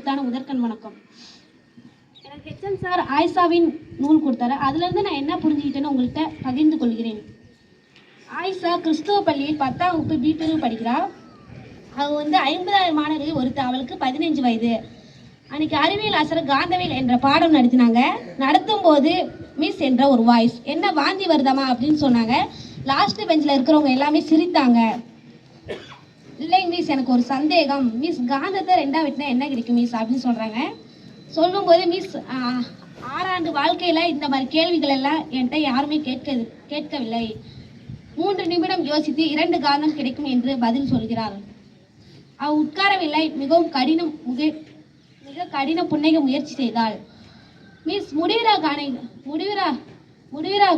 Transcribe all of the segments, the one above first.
முத்தான முதற்கண் வணக்கம். எனக்கு ஹெச்எம் சார் ஆயிஷாவின் நூல் கொடுத்தாரு. அதுலேருந்து நான் என்ன புரிஞ்சுக்கிட்டேன்னு உங்கள்கிட்ட பகிர்ந்து கொள்கிறேன். ஆயிஷா கிறிஸ்துவ பள்ளியில் 10ஆம் வகுப்பு பி பிரிவு படிக்கிறாள். அவள் 50,000 மாணவர்கள் ஒருத்த. அவளுக்கு 15 வயது. அன்றைக்கி அறிவியல் ஆசிரியர் காந்தவேல் என்ற பாடம் நடத்தினாங்க. நடத்தும் போது மிஸ் என்ற ஒரு வாய்ஸ், என்ன வாந்தி வருதாமா அப்படின்னு சொன்னாங்க. லாஸ்ட் பெஞ்சில் இருக்கிறவங்க எல்லாமே சிரித்தாங்க. இல்லைங்க மிஸ், எனக்கு ஒரு சந்தேகம் மிஸ், காந்தத்தை 2ஆக வெட்டினா என்ன கிடைக்கும் மிஸ் அப்படின்னு சொல்கிறாங்க. சொல்லும்போது மிஸ், 6 ஆண்டு வாழ்க்கையில் இந்த மாதிரி கேள்விகள் எல்லாம் என்கிட்ட யாருமே கேட்கவில்லை. 3 நிமிடம் யோசித்து 2 காந்தம் கிடைக்கும் என்று பதில் சொல்கிறார். அவள் உட்காரவில்லை. மிக கடின புன்னகை முயற்சி செய்தாள். மிஸ், முடிவிரா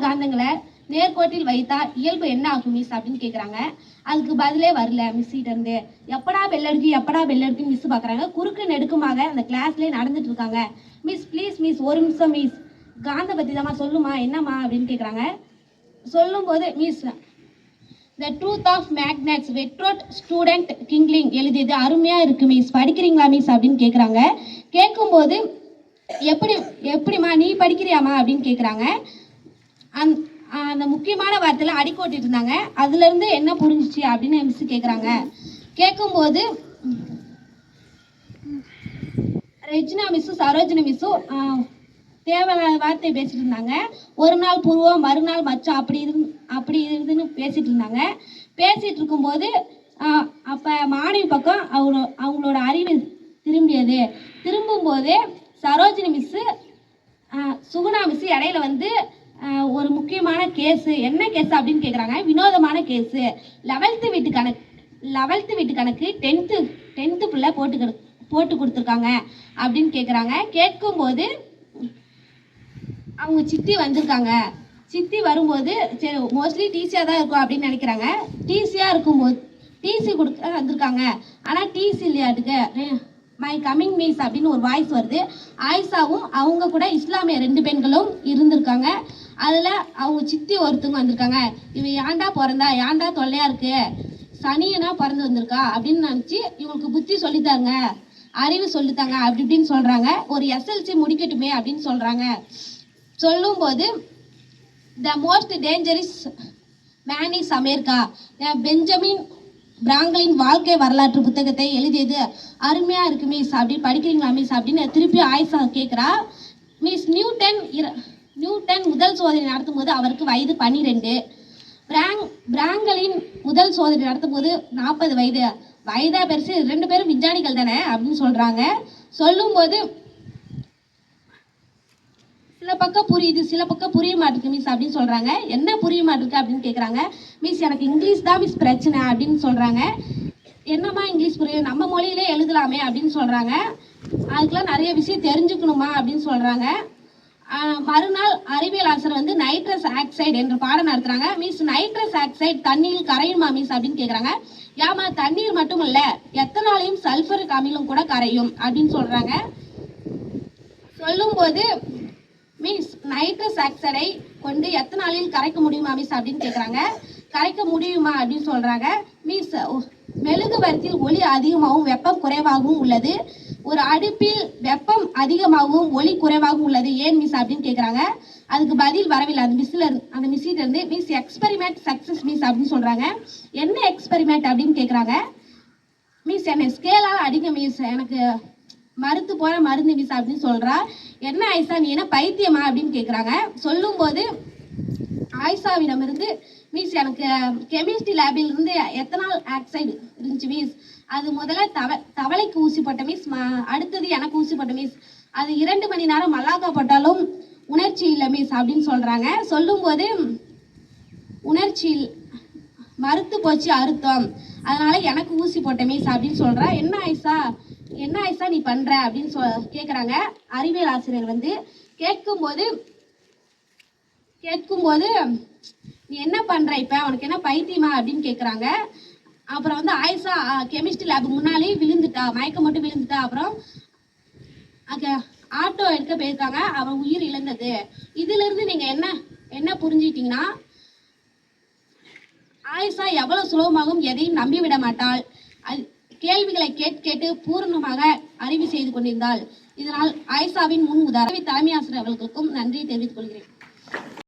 காந்தங்களை நேர்கோட்டில் வைத்தா இயல்பு என்ன ஆகும் மிஸ் அப்படின்னு கேட்குறாங்க. அதுக்கு பதிலே வரல மிஸ் கிட்ட இருந்து. எப்படா பெல்லடிக்கு மிஸ் பார்க்குறாங்க. குறுக்கு நெடுக்குமாக அந்த கிளாஸ்லேயே நடந்துட்டு இருக்காங்க. மிஸ் ப்ளீஸ் மிஸ், ஒரு நிமிஷம் மிஸ், காந்த பற்றி தாம்மா, சொல்லுமா என்னம்மா அப்படின்னு கேட்குறாங்க. சொல்லும்போது miss, the truth of magnets வெட்ரோட் ஸ்டூடெண்ட் கிங்லிங் எழுதியது அருமையாக இருக்குது மிஸ், படிக்கிறீங்களா மிஸ் அப்படின்னு கேட்குறாங்க. கேட்கும்போது எப்படிம்மா நீ படிக்கிறியாம்மா அப்படின்னு கேட்குறாங்க. அந்த முக்கியமான வார்த்தையில் அடிக்கோட்டிட்டு இருந்தாங்க. அதுலேருந்து என்ன புரிஞ்சிச்சு அப்படின்னு மிஸ் கேட்குறாங்க. கேட்கும்போது ரெஜினா மிஸ்ஸும் சரோஜினி மிஸ்ஸும் தேவையான வார்த்தை பேசிட்டு இருந்தாங்க. ஒரு நாள் பூர்வம், மறுநாள் மச்சம், அப்படி இருந்துன்னு பேசிட்டு இருந்தாங்க. பேசிட்டு இருக்கும்போது அப்போ மாணவி பக்கம் அவங்களோட அறிவு திரும்பும்போது சரோஜினி மிஸ்ஸு சுகுணா மிஸ்ஸு இடையில ஒரு முக்கியமான கேஸு, என்ன கேஸ் அப்படின்னு கேட்குறாங்க. வினோதமான கேஸு, 11th வீட்டு கணக்கு 10th பிள்ளை போட்டு கொடுத்துருக்காங்க அப்படின்னு கேட்குறாங்க. கேட்கும்போது அவங்க சித்தி வந்திருக்காங்க. சித்தி வரும்போது சரி மோஸ்ட்லி டிசியாக தான் இருக்கும் அப்படின்னு நினைக்கிறாங்க. டிசியாக இருக்கும்போது டிசி கொடுக்க வந்திருக்காங்க. ஆனால் டிசி இல்லையாட்டுக்கு மை கமிங் மிஸ் அப்படின்னு ஒரு வாய்ஸ் வருது. ஆயிஷாவும் அவங்க கூட இஸ்லாமிய 2 பெண்களும் இருந்திருக்காங்க. அதில் அவங்க சித்தி ஒருத்தவங்க வந்திருக்காங்க. இவன் ஏன்டா பிறந்தா, ஏன்டா தொல்லையாக இருக்கு, சனியனா பிறந்து வந்திருக்கா அப்படின்னு நினச்சி இவங்களுக்கு புத்தி சொல்லித்தாங்க, அறிவு சொல்லித்தாங்க அப்படி இப்படின்னு சொல்கிறாங்க. ஒரு SLC முடிக்கட்டுமே அப்படின்னு சொல்கிறாங்க. சொல்லும்போது the most dangerous man is America, Benjamin Franklin வாழ்க்கை வரலாற்று புத்தகத்தை எழுதியது அருமையாக இருக்கு மிஸ், அப்படி படிக்கிறீங்களா மிஸ் அப்படின்னு திருப்பி ஆயிஷா கேட்குறா. மிஸ், நியூட்டன் முதல் சோதனை நடத்தும் போது அவருக்கு வயது 12. பிராங்கலின் முதல் சோதனை நடத்தும் போது 40 வயது. வயதா பெருசு, 2 பேரும் விஞ்ஞானிகள் தானே அப்படின்னு சொல்கிறாங்க. சொல்லும்போது சில பக்கம் புரியுது, சில பக்கம் புரிய மாட்டேங்குது மிஸ் அப்படின்னு சொல்கிறாங்க. என்ன புரிய மாட்டேங்குது அப்படின்னு கேட்குறாங்க. மிஸ், எனக்கு இங்கிலீஷ் தான் மிஸ் பிரச்சனை அப்படின்னு சொல்கிறாங்க. என்னம்மா இங்கிலீஷ் புரியும், நம்ம மொழியிலே எழுதலாமே அப்படின்னு சொல்கிறாங்க. அதுக்கெலாம் நிறைய விஷயம் தெரிஞ்சுக்கணுமா அப்படின்னு சொல்கிறாங்க. மறுநாள் அறிவியல் ஆசிரியர் நைட்ரஸ் ஆக்சைடு என்ற பாடம் நடத்துகிறாங்க. மிஸ், நைட்ரஸ் ஆக்சைடு தண்ணீர் கரையுமா மிஸ் அப்படின்னு கேட்குறாங்க. ஏமா தண்ணீர் மட்டும் இல்லை, எத்தனாலையும் சல்ஃபரிக் அமிலம் கூட கரையும் அப்படின்னு சொல்கிறாங்க. சொல்லும்போது மிஸ், நைட்ரஸ் ஆக்சைடை கொண்டு எத்தனாலையும் கரைக்க முடியுமா மிஸ் அப்படின்னு கேட்குறாங்க. கரைக்க முடியுமா அப்படின்னு சொல்கிறாங்க. மிஸ், மெழுகுவர்த்தியில் ஒளி அதிகமாகவும் வெப்பம் குறைவாகவும் உள்ளது. ஒரு அடுப்பில் வெப்பம் அதிகமாகவும் ஒளி குறைவாகவும் உள்ளது, ஏன் மிஸ் அப்படின்னு கேட்குறாங்க. அதுக்கு பதில் வரவில்லை அந்த மிஸ்ஸிட்ட இருந்து. மிஸ், எக்ஸ்பெரிமெண்ட் சக்ஸஸ் மிஸ் அப்படின்னு சொல்கிறாங்க. என்ன எக்ஸ்பெரிமெண்ட் அப்படின்னு கேட்குறாங்க. மிஸ், என்னை ஸ்கேலால் அடிக்க மிஸ், எனக்கு மறுத்து போகிற மருந்து மிஸ் அப்படின்னு சொல்கிறா. என்ன ஆயிஷா, நீ என்ன பைத்தியமா அப்படின்னு கேட்குறாங்க. சொல்லும்போது ஆயிஷாவிடமிருந்து மிஸ், எனக்கு கெமிஸ்ட்ரி லேபிலிருந்து எத்தனால் ஆக்சைடு இருந்துச்சு மிஸ், அது முதல்ல தவளைக்கு ஊசி போட்ட மிஸ், அடுத்தது எனக்கு ஊசி போட்ட மிஸ், அது 2 மணி நேரம் மல்லாக்கா போட்டாலும் உணர்ச்சி இல்லை மிஸ் அப்படின்னு சொல்கிறாங்க. சொல்லும்போது உணர்ச்சி மறுத்து போச்சு அறுத்தம், அதனால எனக்கு ஊசி போட்ட மிஸ் அப்படின்னு சொல்கிறா. என்ன ஆயிஷா நீ பண்ணுற அப்படின்னு கேட்குறாங்க. அறிவியல் ஆசிரியர் கேட்கும்போது நீ என்ன பண்ணுற, இப்போ உனக்கு என்ன பைத்தியமா அப்படின்னு கேட்குறாங்க. அப்புறம் ஆயிஷா கெமிஸ்ட்ரி லேப் முன்னாலே விழுந்துட்டா, மயக்கம் மட்டும் விழுந்துட்டா. அப்புறம் ஆட்டோ எடுக்க போயிருக்காங்க, அவன் உயிர் இழந்தது. இதிலிருந்து நீங்கள் என்ன புரிஞ்சுக்கிட்டீங்கன்னா, ஆயிஷா எவ்வளவு சுலபமாகவும் எதையும் நம்பிவிட மாட்டாள். கேள்விகளை கேட்டு பூரணமாக அறிவு செய்து கொண்டிருந்தாள். இதனால் ஆயிஷாவின் முன் உதாரண தலைமை ஆசிரியர் அவர்களுக்கும் நன்றி தெரிவித்துக் கொள்கிறேன்.